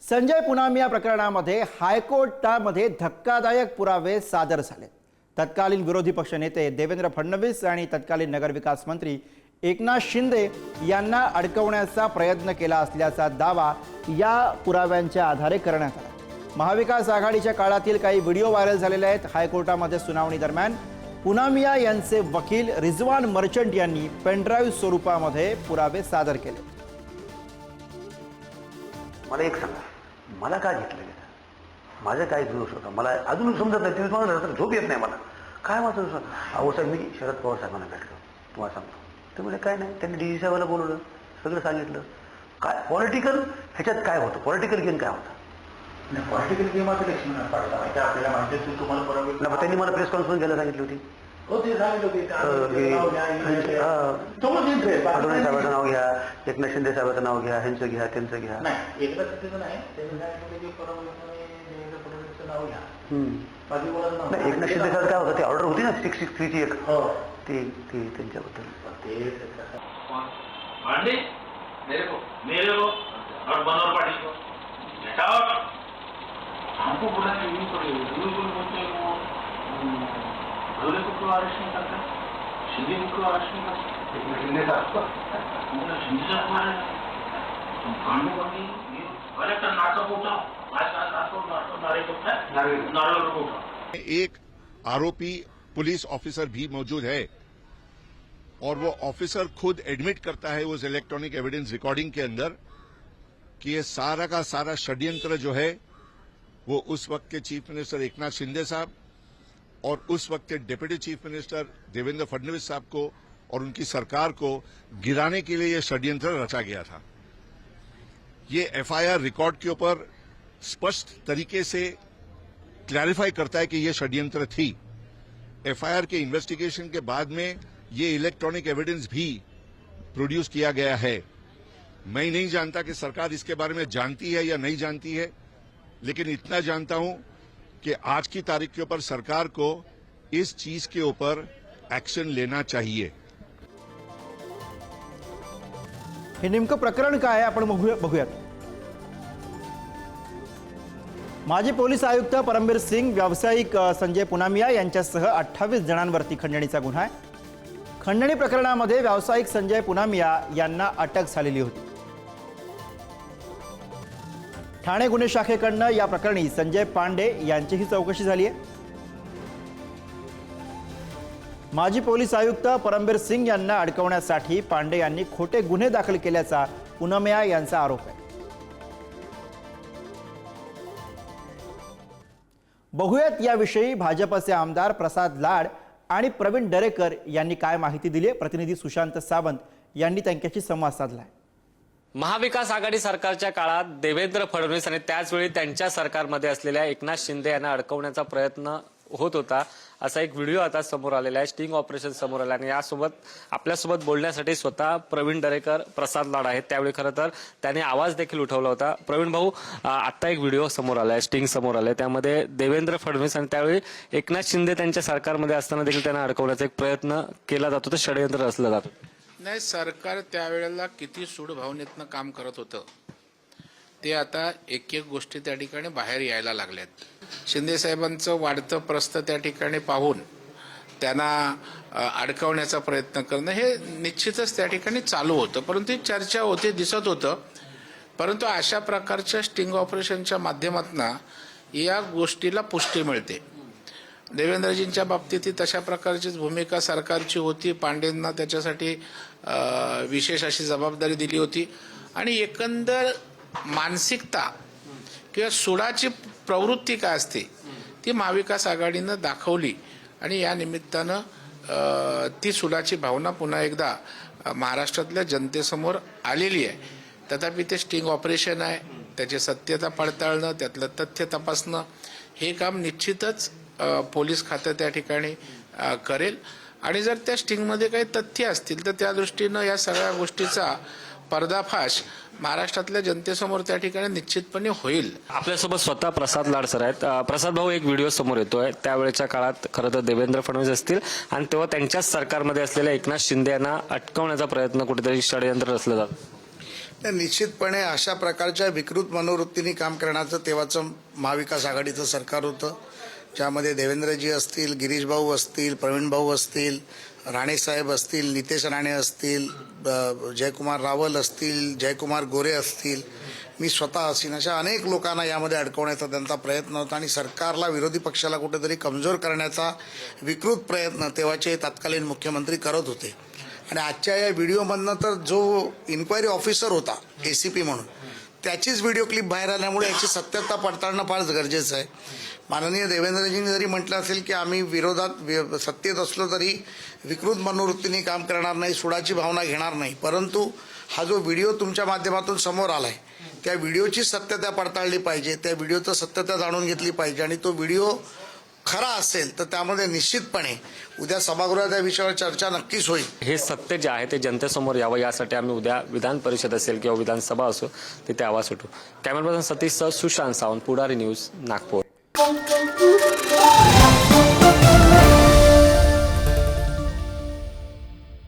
संजय पुनामिया प्रकरणामध्ये हायकोर्टामध्ये धक्कादायक पुरावे सादर झाले। तत्कालीन विरोधी पक्षनेते देवेंद्र फडणवीस आणि तत्कालीन नगरविकास मंत्री एकनाथ शिंदे यांना अडकवण्याचा प्रयत्न केला असल्याचा दावा या पुराव्यांच्या आधारे करण्यात आला। महाविकास आघाडीच्या काळातील काही व्हिडिओ व्हायरल झालेले आहेत। हायकोर्टामध्ये सुनावणी दरम्यान पुनामिया यांचे वकील रिजवान मर्चंट यांनी पेनड्राईव्ह स्वरूपामध्ये पुरावे सादर केले। मला एक सांगा, मला काय घेतलं गेलं, माझा काय दोष होता मला अजून समजत नाही। तुम्ही मला झोप येत नाही, मला काय माझं दोष? अहो साहेब, मी शरद पवार साहेबांना भेटलो, तुम्हाला सांगतो। ते म्हणजे काय नाही, त्यांनी डीजी साहेबाला बोलवलं, सगळं सांगितलं। काय पॉलिटिकल ह्याच्यात काय होतं, पॉलिटिकल गेम काय होता? पॉलिटिकल गेम आता इलेक्शन पाडता माहिती आपल्याला माहिती असेल, तुम्हाला परवा त्यांनी मला प्रेस कॉन्फरन्स घ्यायला सांगितली होती। हो, ते सांगितलं होते साहेबांचं नाव घ्या, एकनाथ शिंदे साहेबांचं नाव घ्या, ह्यांचं घ्या, त्यांचं घ्या। नाही, एकनाथ शिंदेचं नाही, त्यांनी सांगितलं की परवा देवेंद्र फडणवीसचं नाव घ्या। बाकी कोणाचं नाव नाही, एकनाथ शिंदे साहेब काय होतं, ते ऑर्डर होती ना 663 ची एक, ती त्यांच्याबद्दल हमको बोला कि यूं करो, यूं बोलते हैं वो भोले को क्यों अरेस्ट नहीं करते, शिंदे को क्यों अरेस्ट नहीं करते? शिंदे साहब शिंदे साहब मारे कांडू बनी कलेक्टर नाटक उठाओ, आज का नाटक नारे उठाओ। एक आरोपी पुलिस ऑफिसर भी मौजूद है और वो ऑफिसर खुद एडमिट करता है उस इलेक्ट्रॉनिक एविडेंस रिकॉर्डिंग के अंदर कि ये सारा का सारा षड्यंत्र जो है वो उस वक्त के चीफ मिनिस्टर एकनाथ शिंदे साहब और उस वक्त के deputy chief minister Devendra Fadnavis साहब को और उनकी सरकार को गिराने के लिए यह षड्यंत्र रचा गया था। ये एफआईआर रिकॉर्ड के ऊपर स्पष्ट तरीके से क्लैरिफाई करता है कि यह षड्यंत्र थी। एफआईआर के इन्वेस्टिगेशन के बाद में ये इलेक्ट्रॉनिक एविडेंस भी प्रोड्यूस किया गया है। मैं नहीं जानता कि सरकार इसके बारे में जानती है या नहीं जानती है, लेकिन इतना जानता हूं कि आज की तारीख के ऊपर सरकार को इस चीज के ऊपर एक्शन लेना चाहिए। हे नेमकं प्रकरण काय आहे आपण बघूयात। माजी पोलीस आयुक्त परमबीर सिंग, व्यावसायिक संजय पुनामिया यांच्यासह 28 जणांवरती खंडणीचा गुन्हा आहे। खंडणी प्रकरणामध्ये व्यावसायिक संजय पुनामिया यांना अटक झालेली होती। ठाणे गुन्हे शाखेकडून या प्रकरणी संजय पांडे यांचीही चौकशी झाली आहे। माजी पोलीस आयुक्त परमबीर सिंग यांना अडकवण्यासाठी पांडे यांनी खोटे गुन्हे दाखल केल्याचा पुनामिया यांचा आरोप आहे। बघूयात याविषयी भाजपचे आमदार प्रसाद लाड आणि प्रवीण दरेकर यांनी काय माहिती दिली आहे। प्रतिनिधी सुशांत सावंत यांनी त्यांच्याशी संवाद साधलाय। महाविकास आघाडी सरकारच्या काळात देवेंद्र फडणवीस आणि त्याचवेळी त्यांच्या सरकारमध्ये असलेल्या एकनाथ शिंदे यांना अडकवण्याचा प्रयत्न होत होता, असा एक व्हिडिओ आता समोर आलेला आहे। स्टिंग ऑपरेशन समोर आलं आणि यासोबत आपल्यासोबत बोलण्यासाठी स्वतः प्रवीण दरेकर, प्रसाद लाड आहेत। त्यावेळी खरं तर त्यांनी आवाज देखील उठवला होता। प्रवीण भाऊ, आता एक व्हिडिओ समोर आलाय, स्टिंग समोर आलाय, त्यामध्ये देवेंद्र फडणवीस आणि त्यावेळी एकनाथ शिंदे त्यांच्या सरकारमध्ये असताना देखील त्यांना अडकवण्याचा एक प्रयत्न केला जातो, तर षडयंत्र रचलं जातं। नाही, सरकार त्यावेळेला किती सूड भावनेतनं काम करत होतं ते आता एक एक गोष्टी त्या ठिकाणी बाहेर यायला लागल्यात। शिंदे साहेबांचं वाढतं प्रस्थ त्या ठिकाणी पाहून त्यांना अडकवण्याचा प्रयत्न करणं हे निश्चितच त्या ठिकाणी चालू होतं, परंतु चर्चा होते, दिसत होतं। परंतु अशा प्रकारच्या स्टिंग ऑपरेशनच्या माध्यमातून या गोष्टीला पुष्टी मिळते। देवेंद्रजींच्या बाबतीत तशा प्रकारचीच भूमिका सरकारची होती। पांडेंना त्याच्यासाठी विशेष अशी जबाबदारी दिली होती आणि एकंदर मानसिकता किंवा सुडाची प्रवृत्ती काय असते ती महाविकास आघाडीनं दाखवली आणि या निमित्तानं ती सुडाची भावना पुन्हा एकदा महाराष्ट्रातल्या जनतेसमोर आलेली आहे। तथापि ते स्टिंग ऑपरेशन आहे, त्याची सत्यता पडताळणं, त्यातलं तथ्य तपासणं हे काम निश्चितच पोलीस खातं त्या ठिकाणी करेल आणि जर त्या स्टिंगमध्ये काही तथ्य असतील तर त्या दृष्टीनं या सगळ्या गोष्टीचा पर्दाफाश महाराष्ट्रातल्या जनतेसमोर त्या ठिकाणी निश्चितपणे होईल। आपल्यासोबत स्वतः प्रसाद लाड सर आहेत। प्रसाद भाऊ, एक व्हिडिओ समोर येतोय, त्यावेळेच्या काळात खरं तर देवेंद्र फडणवीस असतील आणि तेव्हा त्यांच्याच सरकारमध्ये असलेल्या एकनाथ शिंदे यांना अटकवण्याचा प्रयत्न कुठेतरी षडयंत्र रचलं जातं। निश्चितपणे अशा प्रकारच्या विकृत मनोवृत्तीने काम करण्याचं तेव्हाचं महाविकास आघाडीचं सरकार होतं, ज्यामध्ये देवेंद्रजी असतील, गिरीश भाऊ असतील, प्रवीण भाऊ असतील, राणेसाहेब असतील, नितेश राणे असतील, जयकुमार रावल असतील, जयकुमार गोरे असतील, मी स्वतः असीन, अशा अनेक लोकांना यामध्ये अडकवण्याचा त्यांचा प्रयत्न होता आणि सरकारला, विरोधी पक्षाला कुठेतरी कमजोर करण्याचा विकृत प्रयत्न तेव्हाचे तत्कालीन मुख्यमंत्री करत होते. आणि आजच्या या व्हिडिओमधनं तर जो इन्क्वायरी ऑफिसर होता ACP म्हणून, त्याचीच व्हिडिओ क्लिप बाहेर आल्यामुळे याची सत्यता पडताळणं फारच गरजेचं आहे. माननीय देवेंद्रजींनी जरी म्हटलं असेल की आम्ही विरोधात सत्तेत असलो तरी विकृत मनोवृत्तीने काम करणार नाही, सुडाची भावना घेणार नाही, परंतु हा जो व्हिडिओ तुमच्या माध्यमातून समोर आला आहे त्या व्हिडिओची सत्यता पडताळली पाहिजे, त्या व्हिडिओचं सत्यता जाणून घेतली पाहिजे आणि तो व्हिडिओ खरा असेल तर त्यामध्ये निश्चितपणे उद्या सभागृहात या विषयावर चर्चा नक्कीच होईल. हे सत्य जे आहे ते जनतेसमोर यावं यासाठी आम्ही उद्या विधान परिषद असेल किंवा विधानसभा असो तिथे आवाज उठू. कॅमेरा पर्सन सतीश सुशांत सावंत, पुढारी न्यूज, नागपूर.